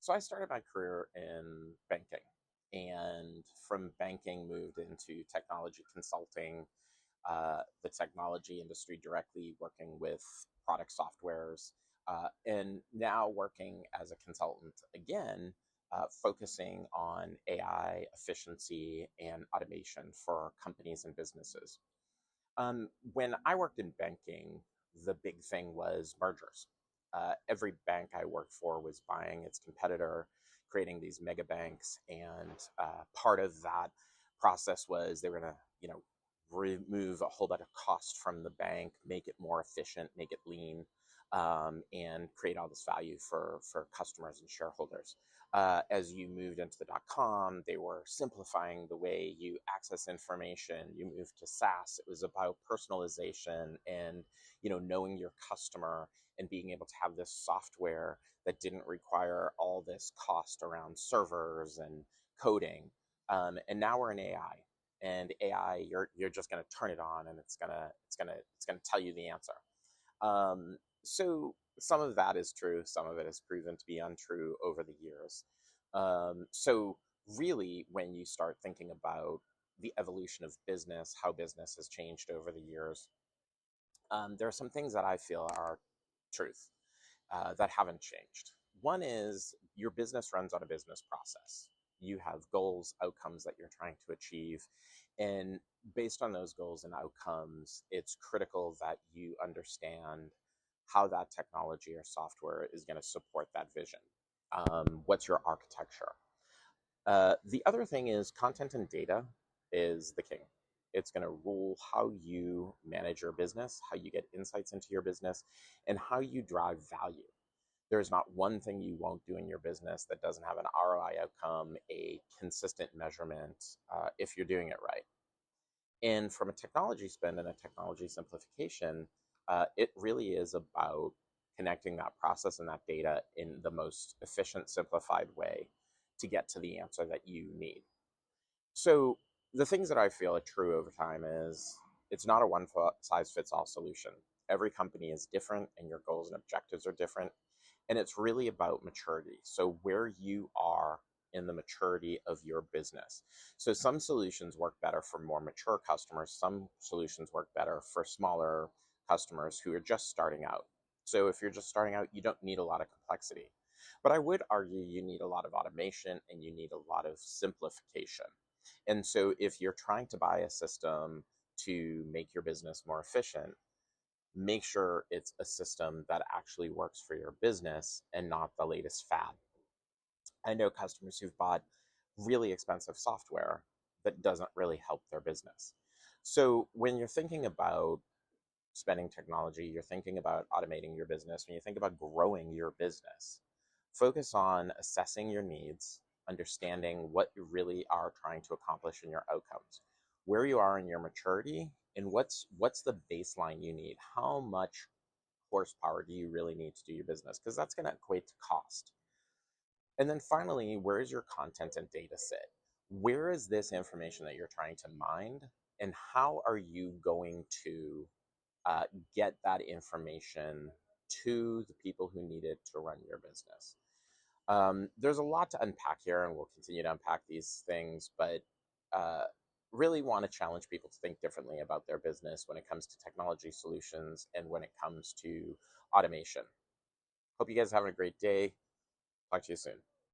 So I started my career in banking, and from banking moved into technology consulting, the technology industry directly, working with product softwares, and now working as a consultant again, focusing on AI efficiency and automation for companies and businesses. When I worked in banking, the big thing was mergers. Every bank I worked for was buying its competitor, creating these mega banks, and part of that process was they were going to, remove a whole lot of cost from the bank, make it more efficient, make it lean, and create all this value for customers and shareholders. As you moved into the .com, they were simplifying the way you access information. You moved to SaaS. It was about personalization and knowing your customer and being able to have this software that didn't require all this cost around servers and coding. And now we're in AI. And AI, you're just going to turn it on, and it's gonna tell you the answer. So some of that is true. Some of it has proven to be untrue over the years. So really, when you start thinking about the evolution of business, how business has changed over the years, there are some things that I feel are truth that haven't changed. One is your business runs on a business process. You have goals, outcomes that you're trying to achieve. And based on those goals and outcomes, it's critical that you understand how that technology or software is going to support that vision. What's your architecture? The other thing is content and data is the king. It's going to rule how you manage your business, how you get insights into your business, and how you drive value. There's not one thing you won't do in your business that doesn't have an ROI outcome, a consistent measurement, if you're doing it right. And from a technology spend and a technology simplification, it really is about connecting that process and that data in the most efficient, simplified way to get to the answer that you need. So the things that I feel are true over time is it's not a one size fits all solution. Every company is different, and your goals and objectives are different. And it's really about maturity. So where you are in the maturity of your business. So some solutions work better for more mature customers. Some solutions work better for smaller customers who are just starting out. So if you're just starting out, you don't need a lot of complexity. But I would argue you need a lot of automation and you need a lot of simplification. And so if you're trying to buy a system to make your business more efficient, make sure it's a system that actually works for your business and not the latest fad. I know customers who've bought really expensive software that doesn't really help their business. So when you're thinking about spending technology, you're thinking about automating your business, when you think about growing your business, focus on assessing your needs, understanding what you really are trying to accomplish in your outcomes, where you are in your maturity, and what's the baseline you need. How much horsepower do you really need to do your business? Because that's going to equate to cost. And then finally, where is your content and data sit? Where is this information that you're trying to mine? And how are you going to get that information to the people who need it to run your business? There's a lot to unpack here, and we'll continue to unpack these things, but really want to challenge people to think differently about their business when it comes to technology solutions and when it comes to automation. Hope you guys are having a great day. Talk to you soon.